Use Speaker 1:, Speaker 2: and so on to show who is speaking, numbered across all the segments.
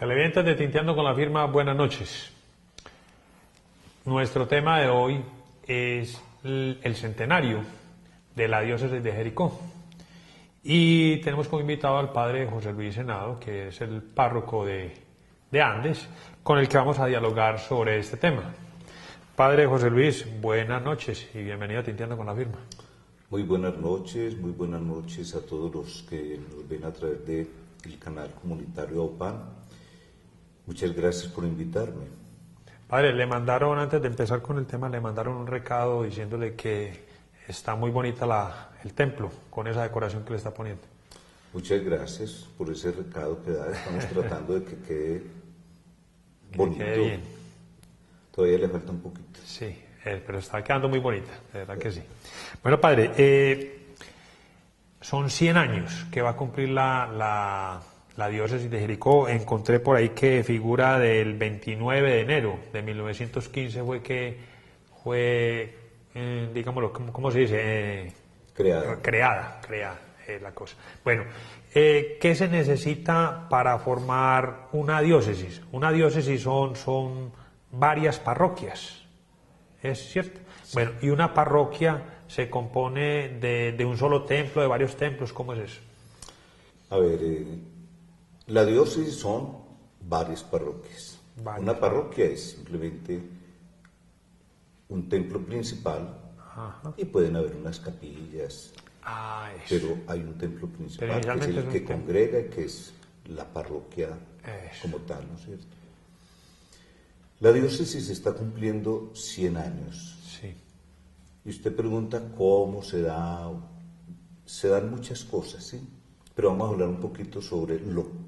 Speaker 1: Televidentes de Tinteando con la Firma, buenas noches. Nuestro tema de hoy es el centenario de la diócesis de Jericó. Y tenemos como invitado al padre José Luis Henao, que es el párroco de Andes, con el que vamos a dialogar sobre este tema. Padre José Luis, buenas noches y bienvenido a Tinteando con la Firma.
Speaker 2: Muy buenas noches a todos los que nos ven a través del canal comunitario OPAN. Muchas gracias por invitarme.
Speaker 1: Padre, le mandaron, antes de empezar con el tema, le mandaron un recado diciéndole que está muy bonita el templo, con esa decoración que le está poniendo.
Speaker 2: Muchas gracias por ese recado que da. Estamos tratando de que quede bonito.
Speaker 1: Que quede bien.
Speaker 2: Todavía le falta un poquito.
Speaker 1: Sí, pero está quedando muy bonita, de verdad que sí. Bueno, padre, son 100 años que va a cumplir la diócesis de Jericó. Encontré por ahí que figura del 29 de enero de 1915 fue digámoslo, ¿cómo se dice? Creada la cosa. Bueno, ¿qué se necesita para formar una diócesis? Una diócesis son varias parroquias, ¿es cierto? Sí. Bueno, y una parroquia se compone de un solo templo, de varios templos, ¿cómo es eso?
Speaker 2: A ver, la diócesis son varias parroquias. Una parroquia es simplemente un templo principal. Ajá. Y pueden haber unas capillas, pero hay un templo principal que es el que congrega y que es la parroquia como tal, ¿no es cierto? La diócesis está cumpliendo 100 años.
Speaker 1: Sí.
Speaker 2: Y usted pregunta cómo se da. Se dan muchas cosas, ¿sí? Pero vamos a hablar un poquito sobre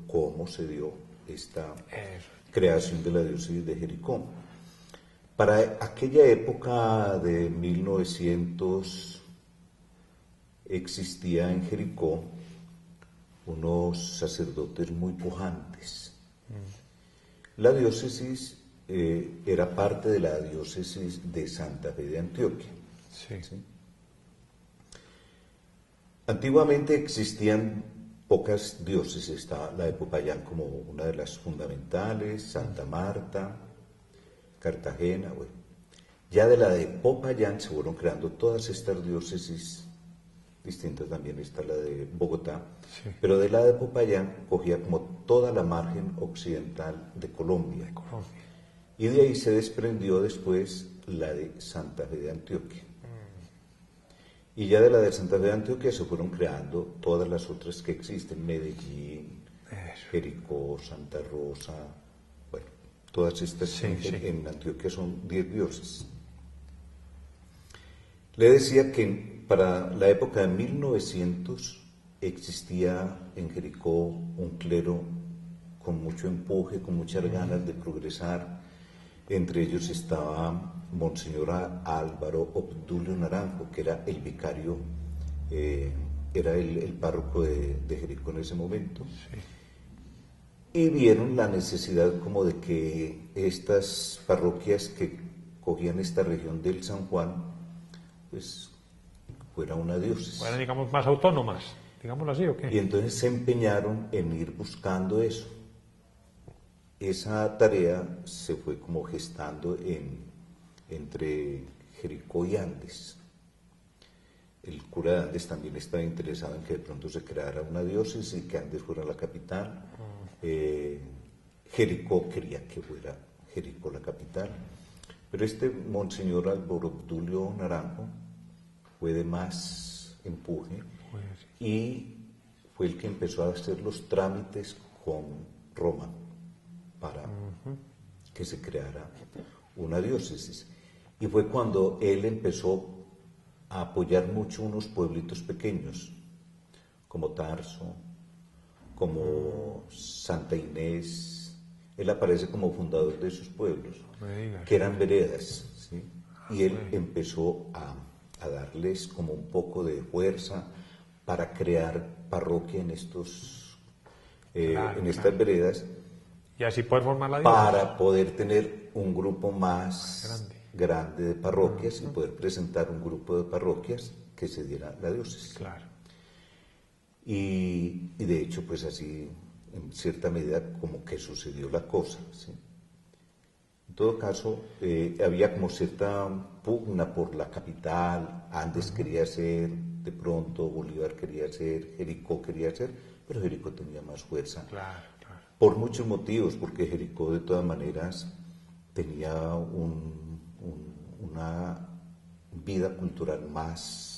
Speaker 2: cómo se dio esta creación de la diócesis de Jericó. Para aquella época de 1900 existía en Jericó unos sacerdotes muy pujantes. La diócesis era parte de la diócesis de Santa Fe de Antioquia.
Speaker 1: Sí.
Speaker 2: ¿Sí? Antiguamente existían pocas diócesis, estaba la de Popayán como una de las fundamentales, Santa Marta, Cartagena, bueno. Ya de la de Popayán se fueron creando todas estas diócesis distintas, también está la de Bogotá, sí. Pero de la de Popayán cogía como toda la margen occidental de Colombia. Y de ahí se desprendió después la de Santa Fe de Antioquia. Y ya de la de Santa Fe de Antioquia se fueron creando todas las otras que existen, Medellín, Jericó, Santa Rosa, bueno, todas estas en Antioquia son 10 diócesis. Le decía que para la época de 1900 existía en Jericó un clero con mucho empuje, con muchas ganas de progresar. Entre ellos estaba Monseñor Álvaro Obdulio Naranjo, que era el vicario, era el párroco de Jericó en ese momento. Sí. Y vieron la necesidad como de que estas parroquias que cogían esta región del San Juan, pues fuera una diócesis.
Speaker 1: Bueno, digamos, más autónomas, digámoslo así, ¿o qué?
Speaker 2: Y entonces se empeñaron en ir buscando eso. Esa tarea se fue como gestando entre Jericó y Andes. El cura de Andes también estaba interesado en que de pronto se creara una diócesis y que Andes fuera la capital. Jericó quería que fuera Jericó la capital. Pero este Monseñor Álvaro Obdulio Naranjo fue de más empuje y fue el que empezó a hacer los trámites con Roma para que se creara una diócesis. Y fue cuando él empezó a apoyar mucho unos pueblitos pequeños, como Tarso, como Santa Inés. Él aparece como fundador de esos pueblos, que eran veredas, ¿sí? Y él empezó a darles como un poco de fuerza para crear parroquia en estas veredas.
Speaker 1: Y así poder formar la diócesis.
Speaker 2: Para poder tener un grupo más grande de parroquias y poder presentar un grupo de parroquias que se diera la diócesis.
Speaker 1: Claro.
Speaker 2: Y de hecho, pues así en cierta medida como que sucedió la cosa, ¿sí? En todo caso, había como cierta pugna por la capital. Andes quería ser, de pronto Bolívar quería ser, Jericó quería ser, pero Jericó tenía más fuerza.
Speaker 1: Claro, claro.
Speaker 2: Por muchos motivos, porque Jericó de todas maneras tenía una vida cultural más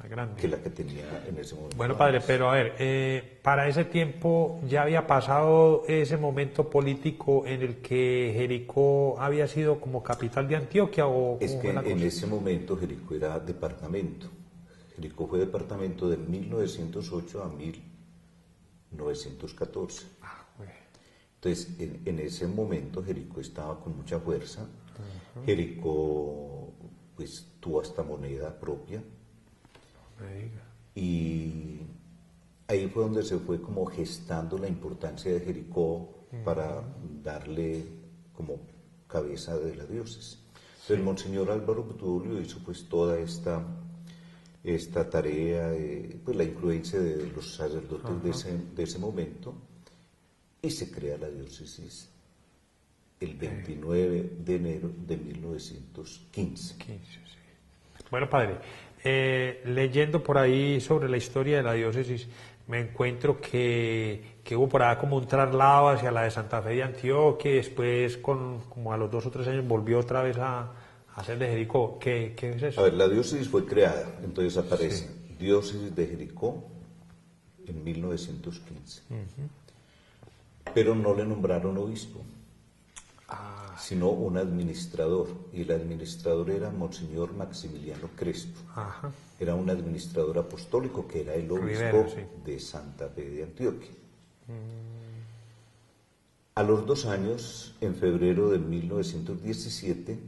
Speaker 1: Grande.
Speaker 2: que la que tenía en ese momento.
Speaker 1: Bueno, padre, pero a ver, para ese tiempo ya había pasado ese momento político en el que Jericó había sido como capital de Antioquia, o
Speaker 2: Es
Speaker 1: ¿cómo
Speaker 2: que
Speaker 1: fue la
Speaker 2: en
Speaker 1: cosa?
Speaker 2: ese momento Jericó era departamento. Jericó fue departamento de 1908 a 1914.
Speaker 1: Ah, güey.
Speaker 2: Entonces, en ese momento Jericó estaba con mucha fuerza. Jericó pues tuvo hasta moneda propia.
Speaker 1: Me diga.
Speaker 2: Y ahí fue donde se fue como gestando la importancia de Jericó para darle como cabeza de la diócesis. Entonces el Monseñor Álvaro Obdulio hizo pues toda esta tarea, pues la influencia de los sacerdotes de ese momento, y se crea la diócesis el 29 de enero de 1915.
Speaker 1: 15, sí. Bueno, padre, leyendo por ahí sobre la historia de la diócesis, me encuentro que hubo por ahí como un traslado hacia la de Santa Fe de Antioquia, y después, como a los 2 o 3 años, volvió otra vez a ser de Jericó. ¿Qué es eso?
Speaker 2: A ver, la diócesis fue creada, entonces aparece diócesis de Jericó en 1915. Pero no le nombraron obispo, sino un administrador, y el administrador era Monseñor Maximiliano Crespo.
Speaker 1: Ajá.
Speaker 2: Era un administrador apostólico que era el obispo
Speaker 1: Rivera, sí.
Speaker 2: de Santa Fe de Antioquia. A los 2 años, en febrero de 1917,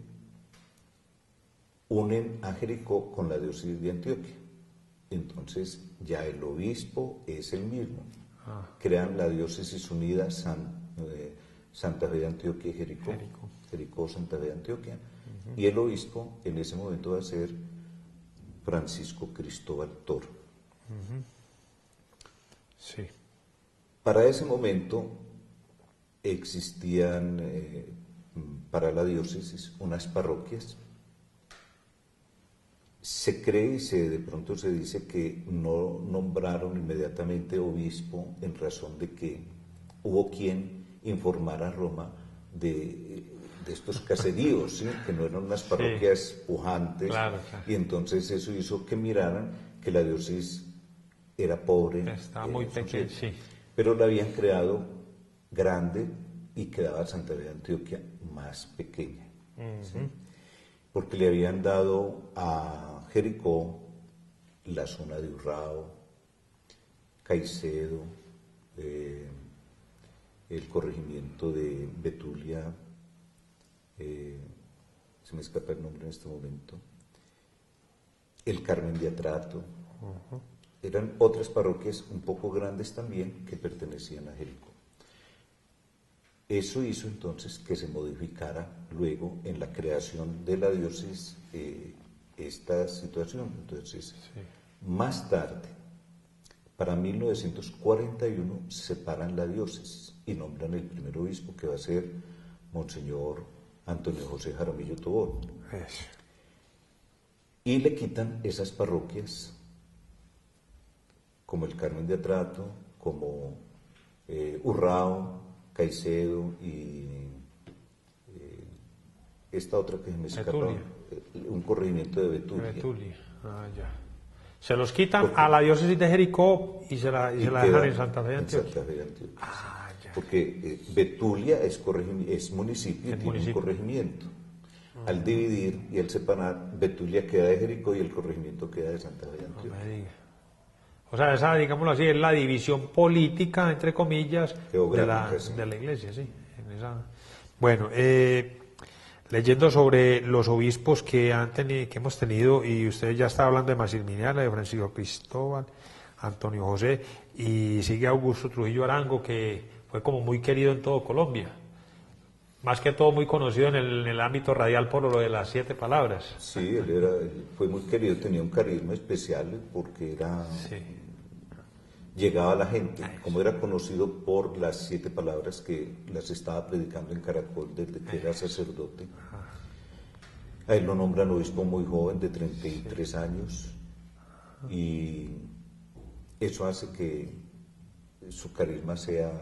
Speaker 2: unen a Jericó con la diócesis de Antioquia. Entonces ya el obispo es el mismo. Crean la diócesis unida Santa Fe de Antioquia y Jericó. Jericó, Santa Fe de Antioquia. Y el obispo en ese momento va a ser Francisco Cristóbal Toro.
Speaker 1: Sí.
Speaker 2: Para ese momento existían para la diócesis unas parroquias. Se cree y de pronto se dice que no nombraron inmediatamente obispo en razón de que hubo quien informara a Roma de estos caseríos, ¿sí? Que no eran unas parroquias pujantes,
Speaker 1: claro, claro.
Speaker 2: Y entonces eso hizo que miraran que la diócesis era pobre.
Speaker 1: Estaba muy pequeña, sí.
Speaker 2: Pero la habían creado grande y quedaba Santa Fe de Antioquia más pequeña. ¿Sí? Porque le habían dado a Jericó la zona de Urrao, Caicedo, el corregimiento de Betulia, se me escapa el nombre en este momento, el Carmen de Atrato. Eran otras parroquias un poco grandes también que pertenecían a Jericó. Eso hizo entonces que se modificara luego en la creación de la diócesis esta situación. Entonces, más tarde, para 1941, separan la diócesis y nombran el primer obispo, que va a ser Monseñor Antonio José Jaramillo Tobón. Y le quitan esas parroquias, como el Carmen de Atrato, como Urrao, Caicedo y esta otra que se me escapa, un corregimiento de Betulia.
Speaker 1: Ya. Se los quitan a la diócesis de Jericó y se la dejan en Santa Fe de Antioquia.
Speaker 2: Ya. Porque Betulia es municipio y tiene un corregimiento. Al dividir y al separar, Betulia queda de Jericó y el corregimiento queda de Santa Fe de Antioquia.
Speaker 1: O sea, esa, digámoslo así, es la división política, entre comillas, de la iglesia, sí. Bueno, leyendo sobre los obispos que hemos tenido, y usted ya está hablando de Maximiliano, de Francisco Cristóbal, Antonio José, y sigue Augusto Trujillo Arango, que fue como muy querido en todo Colombia. Más que todo muy conocido en el ámbito radial por lo de las 7 palabras.
Speaker 2: Sí, él fue muy querido, tenía un carisma especial porque llegaba la gente, como era conocido por las 7 palabras que las estaba predicando en Caracol desde que era sacerdote. A él lo nombran obispo muy joven, de 33 años, y eso hace que su carisma sea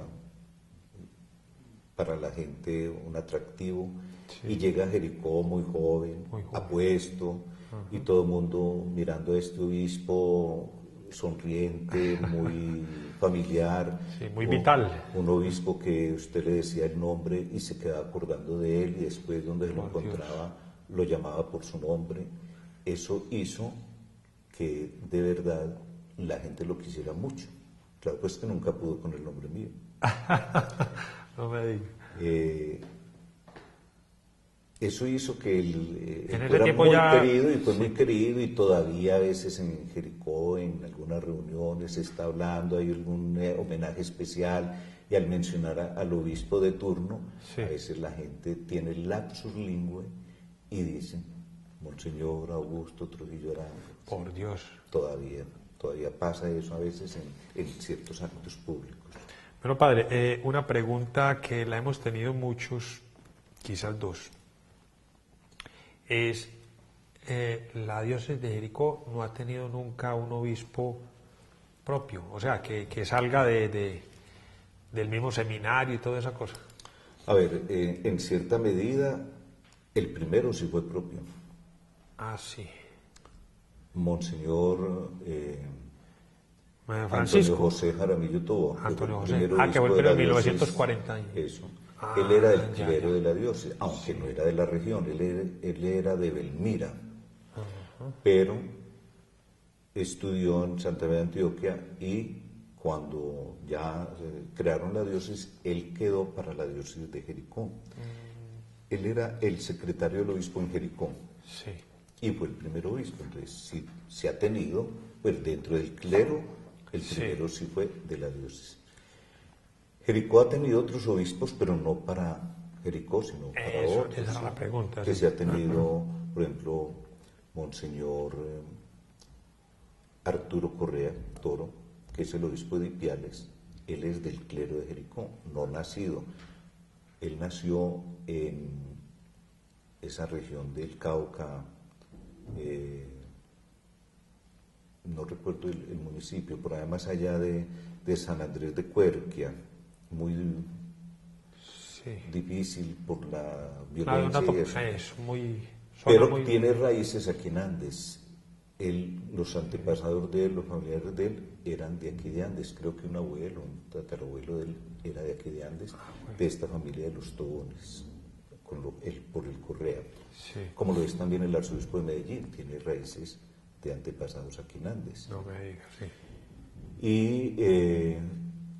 Speaker 2: para la gente un atractivo. Y llega a Jericó muy joven, apuesto, y todo el mundo mirando a este obispo sonriente, muy familiar,
Speaker 1: sí, muy vital.
Speaker 2: un obispo que usted le decía el nombre y se quedaba acordando de él, y después donde se lo encontraba lo llamaba por su nombre. Eso hizo que de verdad la gente lo quisiera mucho. Claro, pues que nunca pudo con el nombre mío.
Speaker 1: No me digas.
Speaker 2: Eso hizo que él
Speaker 1: En ese
Speaker 2: fuera
Speaker 1: tiempo
Speaker 2: muy
Speaker 1: ya...
Speaker 2: querido, y fue muy querido, y todavía a veces en Jericó, en algunas reuniones, se está hablando, hay algún homenaje especial, y al mencionar al obispo de turno, a veces la gente tiene el lapsus lingüe y dicen, Monseñor Augusto Trujillo Arango.
Speaker 1: Por Dios.
Speaker 2: Todavía pasa eso a veces en ciertos actos públicos.
Speaker 1: Bueno, padre, una pregunta que la hemos tenido muchos, quizás dos, es, la diócesis de Jericó no ha tenido nunca un obispo propio, o sea, que salga del mismo seminario y toda esa cosa.
Speaker 2: A ver, en cierta medida, el primero sí fue propio.
Speaker 1: Ah, sí.
Speaker 2: Monseñor
Speaker 1: Francisco.
Speaker 2: Antonio José Jaramillo Tobo.
Speaker 1: Antonio José. Que fue en 1940.
Speaker 2: Eso. Él era del clero de la diócesis, aunque no era de la región, él era de Belmira, pero estudió en Santa Fe de Antioquia, y cuando ya crearon la diócesis, él quedó para la diócesis de Jericó. Él era el secretario del obispo en Jericó.
Speaker 1: Sí.
Speaker 2: Y fue el primer obispo. Entonces, sí, se ha tenido, pues dentro del clero, el primero sí fue de la diócesis. Jericó ha tenido otros obispos, pero no para Jericó, sino para otros.
Speaker 1: Esa era la pregunta.
Speaker 2: Que se ha tenido, por ejemplo, Monseñor Arturo Correa Toro, que es el obispo de Ipiales. Él es del clero de Jericó, no nacido. Él nació en esa región del Cauca, no recuerdo el municipio, por ahí más allá de San Andrés de Cuerquia, muy difícil por la violencia.
Speaker 1: Es muy...
Speaker 2: Pero tiene raíces aquí en Andes. Los antepasados de él, los familiares de él, eran de aquí de Andes. Creo que un abuelo, un tatarabuelo de él era de aquí de Andes, de esta familia de los Tobones, por el Correa.
Speaker 1: Sí.
Speaker 2: Como lo es también el arzobispo de Medellín, tiene raíces de antepasados aquí en Andes.
Speaker 1: No me digas, sí.
Speaker 2: Y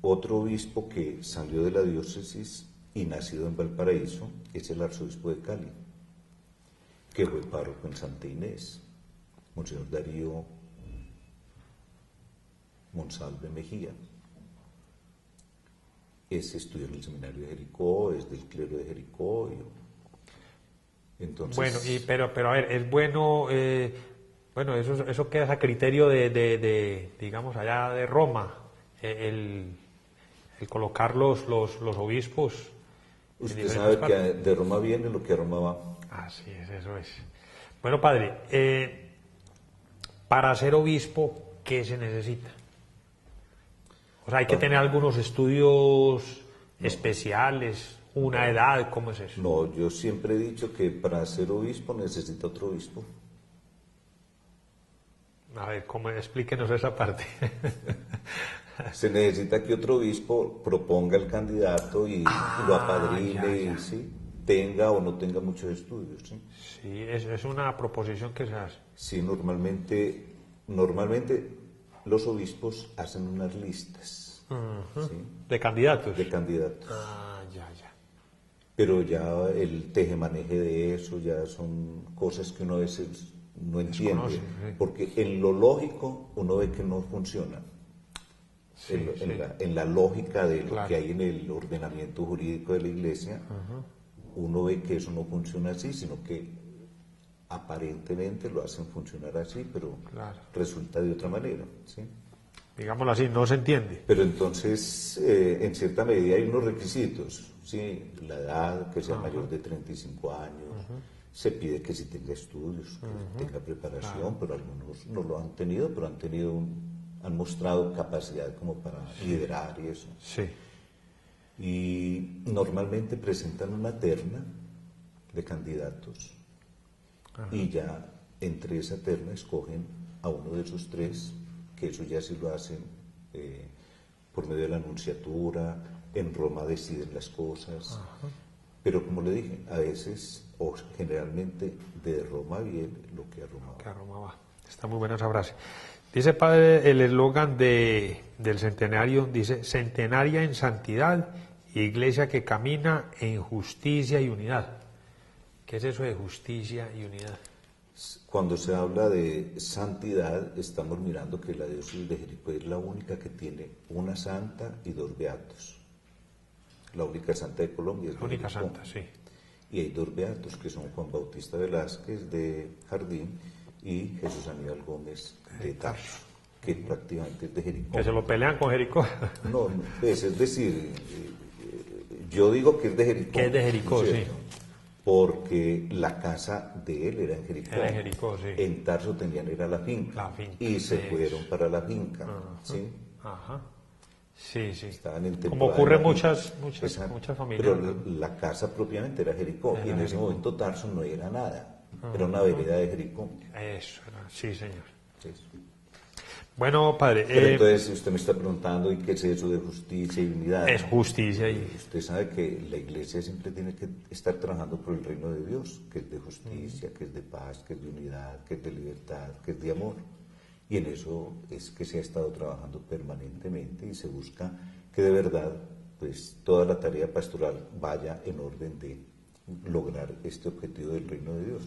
Speaker 2: otro obispo que salió de la diócesis y nacido en Valparaíso es el arzobispo de Cali, que fue párroco en Santa Inés, Monseñor Darío Monsalve Mejía. Ese estudió en el seminario de Jericó, es del clero de Jericó. Entonces,
Speaker 1: bueno, pero a ver, es bueno, bueno, eso queda a criterio de digamos, allá de Roma, el colocar los obispos.
Speaker 2: Usted sabe que de Roma viene lo que a Roma va.
Speaker 1: Así es, eso es. Bueno, padre, para ser obispo, ¿qué se necesita? O sea, hay que tener algunos estudios especiales, una edad, ¿cómo es eso?
Speaker 2: No, yo siempre he dicho que para ser obispo necesita otro obispo.
Speaker 1: A ver, explíquenos esa parte.
Speaker 2: Se necesita que otro obispo proponga el candidato y lo apadrine, ¿sí? Tenga o no tenga muchos estudios. Sí,
Speaker 1: sí, es una proposición que se hace.
Speaker 2: Sí, normalmente los obispos hacen unas listas. ¿Sí?
Speaker 1: ¿De candidatos?
Speaker 2: De candidatos.
Speaker 1: Ya.
Speaker 2: Pero ya el tejemaneje de eso ya son cosas que uno a veces no entiende.
Speaker 1: Sí.
Speaker 2: Porque en lo lógico uno ve que no funciona.
Speaker 1: Sí,
Speaker 2: en la lógica de lo
Speaker 1: claro,
Speaker 2: que hay en el ordenamiento jurídico de la Iglesia, uno ve que eso no funciona así, sino que aparentemente lo hacen funcionar así, pero
Speaker 1: claro,
Speaker 2: resulta de otra manera. ¿Sí?
Speaker 1: digámoslo así, no se entiende.
Speaker 2: Pero entonces, en cierta medida hay unos requisitos, ¿sí? La edad, que sea mayor de 35 años, se pide que si tenga estudios, que tenga preparación, pero algunos no lo han tenido, pero han mostrado capacidad como para liderar y eso.
Speaker 1: Sí.
Speaker 2: Y normalmente presentan una terna de candidatos y ya entre esa terna escogen a uno de esos tres, que eso ya sí lo hacen por medio de la anunciatura, en Roma deciden las cosas, pero como le dije, a veces o generalmente de Roma viene lo que a Roma va.
Speaker 1: Que a Roma va. Está muy buena esa frase. Dice, padre, el eslogan del centenario, dice, centenaria en santidad, iglesia que camina en justicia y unidad. ¿Qué es eso de justicia y unidad?
Speaker 2: Cuando se habla de santidad, estamos mirando que la diócesis de Jericó es la única que tiene una santa y dos beatos. La única santa de Colombia es
Speaker 1: La única
Speaker 2: Jericó.
Speaker 1: santa, sí.
Speaker 2: Y hay dos beatos, que son Juan Bautista Velázquez de Jardín y Jesús Aníbal Gómez de Tarso, que prácticamente es de Jericó.
Speaker 1: Que se lo pelean con Jericó.
Speaker 2: No, pues, es decir, yo digo que es de Jericó.
Speaker 1: Que es de Jericó,
Speaker 2: ¿cierto?
Speaker 1: sí.
Speaker 2: Porque la casa de él era en Jericó.
Speaker 1: Era en Jericó, sí.
Speaker 2: En Tarso tenían era la finca.
Speaker 1: La finca,
Speaker 2: y se
Speaker 1: eso.
Speaker 2: fueron para la finca. ¿Sí?
Speaker 1: Ajá. Sí, sí.
Speaker 2: Estaban en
Speaker 1: Como
Speaker 2: temporada
Speaker 1: ocurre
Speaker 2: de
Speaker 1: en
Speaker 2: la
Speaker 1: muchas
Speaker 2: finca.
Speaker 1: muchas familias.
Speaker 2: Pero la casa propiamente era Jericó.
Speaker 1: Era
Speaker 2: y en ese
Speaker 1: Jericó.
Speaker 2: momento Tarso no era nada. Era una vereda de Jericó.
Speaker 1: Eso, sí, señor.
Speaker 2: Sí.
Speaker 1: Bueno, padre,
Speaker 2: Pero entonces usted me está preguntando, ¿y qué es eso de justicia y unidad?
Speaker 1: es justicia y...
Speaker 2: Usted sabe que la iglesia siempre tiene que estar trabajando por el reino de Dios, que es de justicia, que es de paz, que es de unidad, que es de libertad, que es de amor. Y en eso es que se ha estado trabajando permanentemente y se busca que de verdad pues toda la tarea pastoral vaya en orden de lograr este objetivo del reino de Dios.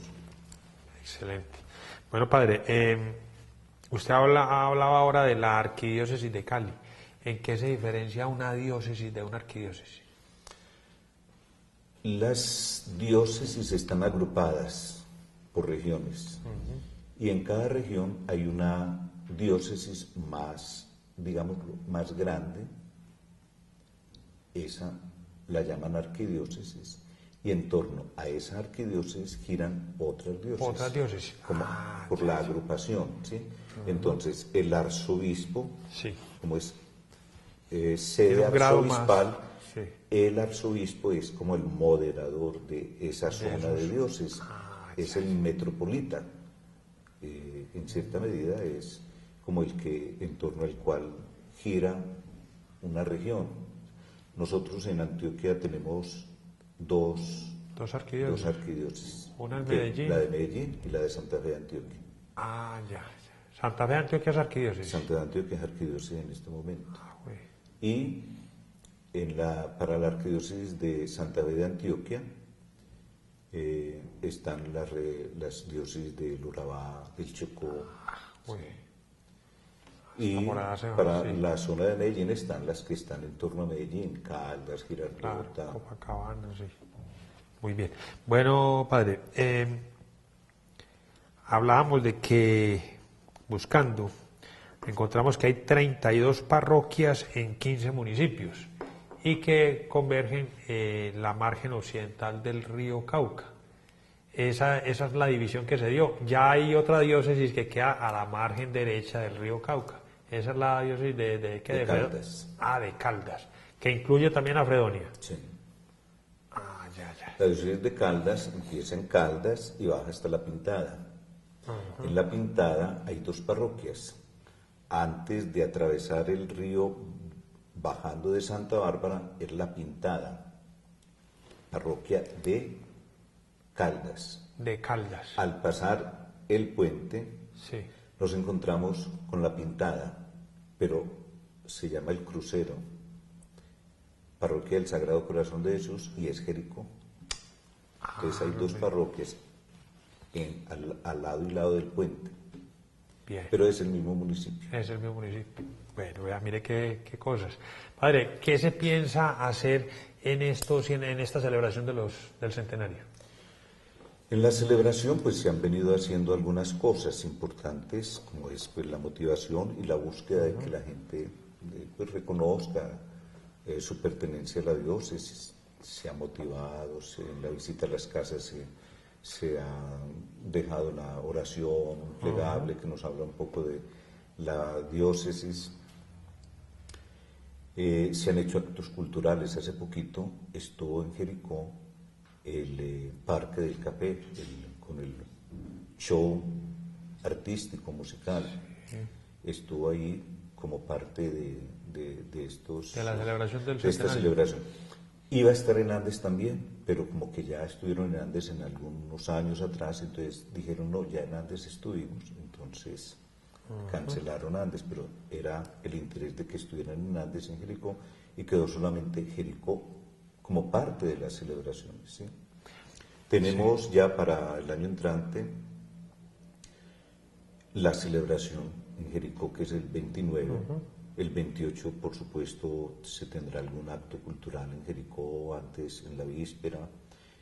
Speaker 1: Excelente. Bueno, padre, usted hablaba ahora de la arquidiócesis de Cali. ¿En qué se diferencia una diócesis de una arquidiócesis?
Speaker 2: Las diócesis están agrupadas por regiones y en cada región hay una diócesis más, digamos, más grande. Esa la llaman arquidiócesis y en torno a esa arquidiócesis giran otras diócesis.
Speaker 1: Otras diócesis.
Speaker 2: Como por la agrupación, ¿sí? Entonces, el arzobispo,
Speaker 1: Sí.
Speaker 2: como es
Speaker 1: Tiene
Speaker 2: sede
Speaker 1: un grado más,
Speaker 2: arzobispal,
Speaker 1: sí.
Speaker 2: el arzobispo es como el moderador de esa zona
Speaker 1: esos.
Speaker 2: de diócesis, es el metropolita. En cierta medida es como el que en torno al cual gira una región. Nosotros en Antioquia tenemos dos arquidiócesis.
Speaker 1: Una en Medellín.
Speaker 2: La de Medellín y la de Santa Fe de Antioquia.
Speaker 1: Ah, ya. Santa Fe de Antioquia es arquidiócesis.
Speaker 2: Santa Fe de Antioquia es arquidiócesis en este momento.
Speaker 1: Ah, güey.
Speaker 2: Y para la arquidiócesis de Santa Fe de Antioquia están las diócesis del Urabá, del Chocó.
Speaker 1: Güey.
Speaker 2: Y
Speaker 1: Morada se va,
Speaker 2: para
Speaker 1: sí.
Speaker 2: la zona de Medellín están las que están en torno a Medellín, Caldas,
Speaker 1: Claro,
Speaker 2: Girardota.
Speaker 1: Copacabana, sí. Muy bien. Bueno, padre, hablábamos de que buscando encontramos que hay 32 parroquias en 15 municipios y que convergen en la margen occidental del río Cauca. Esa es la división que se dio. Ya hay otra diócesis que queda a la margen derecha del río Cauca. Esa es la diócesis de
Speaker 2: Caldas.
Speaker 1: De Caldas, que incluye también a Fredonia.
Speaker 2: Sí.
Speaker 1: Ah, ya.
Speaker 2: La diócesis de Caldas empieza en Caldas y baja hasta La Pintada. En La Pintada hay dos parroquias. Antes de atravesar el río bajando de Santa Bárbara es La Pintada, parroquia de Caldas.
Speaker 1: De Caldas.
Speaker 2: Al pasar el puente
Speaker 1: Sí.
Speaker 2: nos encontramos con La Pintada, pero se llama El Crucero, parroquia del Sagrado Corazón de Jesús y es Jericó. Entonces hay dos parroquias al lado y lado del puente,
Speaker 1: Bien.
Speaker 2: pero es el mismo municipio.
Speaker 1: Es el mismo municipio. Bueno, vea, mire qué cosas. Padre, ¿qué se piensa hacer en esta celebración del centenario?
Speaker 2: En la celebración pues se han venido haciendo algunas cosas importantes, como es pues la motivación y la búsqueda de que la gente pues reconozca su pertenencia a la diócesis. Se ha motivado, en la visita a las casas se ha dejado la oración plegable que nos habla un poco de la diócesis. Se han hecho actos culturales. Hace poquito estuvo en Jericó el Parque del Café con el show artístico, musical. Estuvo ahí como parte de estos...
Speaker 1: De la celebración del
Speaker 2: de esta
Speaker 1: centenario.
Speaker 2: celebración. Iba a estar en Andes también, pero como que ya estuvieron en Andes en algunos años atrás, entonces dijeron, no, ya en Andes estuvimos, entonces cancelaron Andes, pero era el interés de que estuvieran en Andes, en Jericó, y quedó solamente Jericó como parte de las celebraciones, ¿sí? Tenemos ya para el año entrante la celebración en Jericó, que es el 29. El 28, por supuesto, se tendrá algún acto cultural en Jericó antes, en la víspera,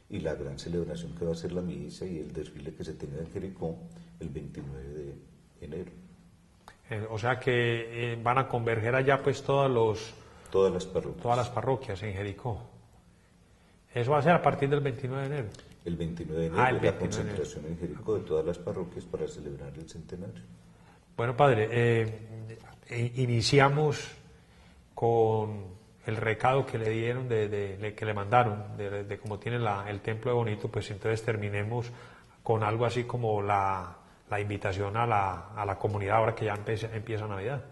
Speaker 2: y la gran celebración que va a ser la misa y el desfile que se tenga en Jericó el 29 de enero.
Speaker 1: O sea que van a converger allá pues
Speaker 2: Todas las parroquias
Speaker 1: en Jericó. Eso va a ser a partir del 29 de enero.
Speaker 2: El 29 de enero, la concentración en Jericó de todas las parroquias para celebrar el centenario.
Speaker 1: Bueno, padre, iniciamos con el recado que le dieron, que le mandaron, de cómo tiene el templo de bonito, pues entonces terminemos con algo así como la invitación a la comunidad ahora que ya empieza Navidad.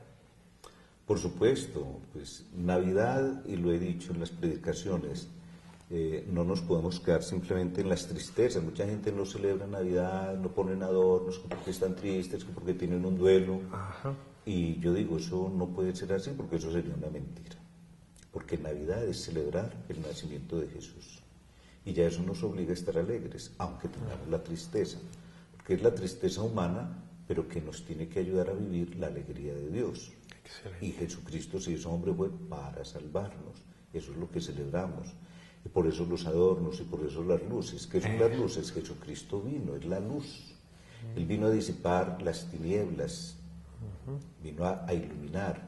Speaker 2: Por supuesto, pues Navidad, y lo he dicho en las predicaciones, no nos podemos quedar simplemente en las tristezas. Mucha gente no celebra Navidad, no ponen adornos porque están tristes, porque tienen un duelo.
Speaker 1: Ajá.
Speaker 2: Y yo digo, eso no puede ser así porque eso sería una mentira. Porque Navidad es celebrar el nacimiento de Jesús. Y ya eso nos obliga a estar alegres, aunque tengamos la tristeza. Porque es la tristeza humana, pero que nos tiene que ayudar a vivir la alegría de Dios.
Speaker 1: Excelente.
Speaker 2: Y Jesucristo, si es hombre, fue para salvarnos. Eso es lo que celebramos. Y por eso los adornos y por eso las luces. ¿Qué son las luces? Jesucristo vino, es la luz. Él vino a disipar las tinieblas, vino a iluminar.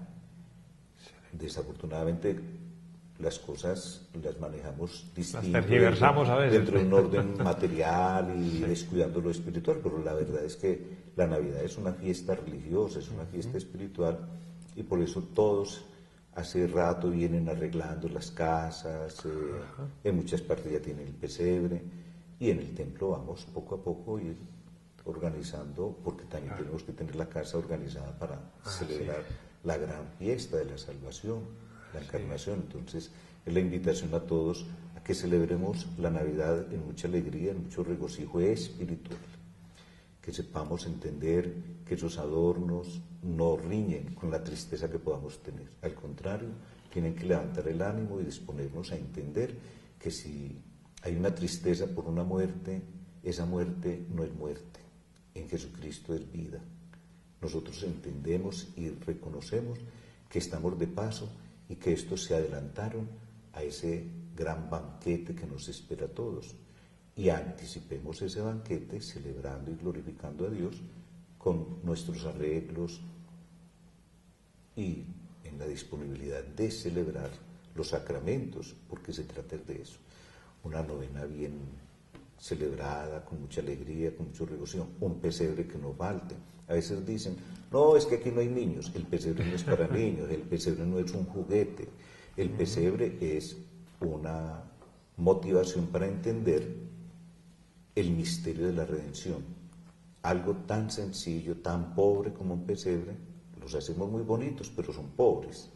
Speaker 2: Desafortunadamente las cosas las manejamos distinto,
Speaker 1: las tergiversamos a veces
Speaker 2: dentro de un orden material y descuidando lo espiritual, pero la verdad es que la Navidad es una fiesta religiosa, es una fiesta espiritual, y por eso todos hace rato vienen arreglando las casas, en muchas partes ya tienen el pesebre, y en el templo vamos poco a poco ir organizando, porque también tenemos que tener la casa organizada para celebrar la gran fiesta de la salvación, la encarnación. Entonces es la invitación a todos a que celebremos la Navidad en mucha alegría, en mucho regocijo espiritual, que sepamos entender que esos adornos no riñen con la tristeza que podamos tener. Al contrario, tienen que levantar el ánimo y disponernos a entender que si hay una tristeza por una muerte, esa muerte no es muerte. En Jesucristo es vida. Nosotros entendemos y reconocemos que estamos de paso y que estos se adelantaron a ese gran banquete que nos espera a todos. Y anticipemos ese banquete celebrando y glorificando a Dios con nuestros arreglos y en la disponibilidad de celebrar los sacramentos, porque se trata de eso. Una novena bien celebrada, con mucha alegría, con mucho regocijo, un pesebre que no falte. A veces dicen, no, es que aquí no hay niños. El pesebre no es para niños, el pesebre no es un juguete. El pesebre es una motivación para entender el misterio de la redención. Algo tan sencillo, tan pobre como un pesebre, los hacemos muy bonitos, pero son pobres.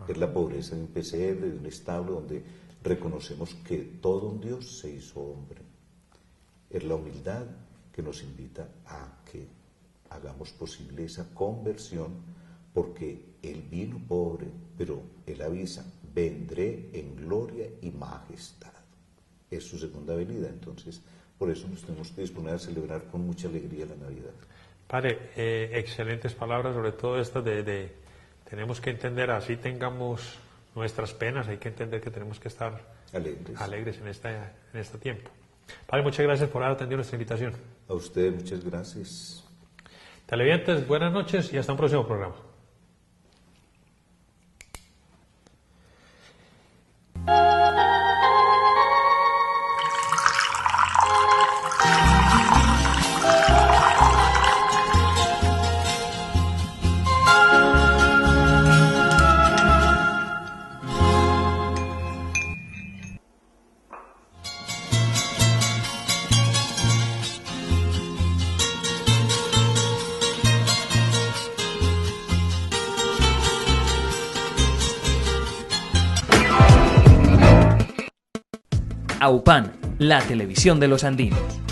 Speaker 2: Es la pobreza de un pesebre, de un establo, donde reconocemos que todo un Dios se hizo hombre. Es la humildad que nos invita a que hagamos posible esa conversión, porque Él vino pobre, pero Él avisa, vendré en gloria y majestad. Es su segunda venida, entonces por eso nos tenemos que disponer a celebrar con mucha alegría la Navidad.
Speaker 1: Padre, excelentes palabras, sobre todo estas tenemos que entender, así tengamos nuestras penas, hay que entender que tenemos que estar alegres en este tiempo. Padre, muchas gracias por haber atendido nuestra invitación.
Speaker 2: A usted muchas gracias.
Speaker 1: Televidentes, buenas noches y hasta un próximo programa.
Speaker 3: AUPAN, la televisión de los andinos.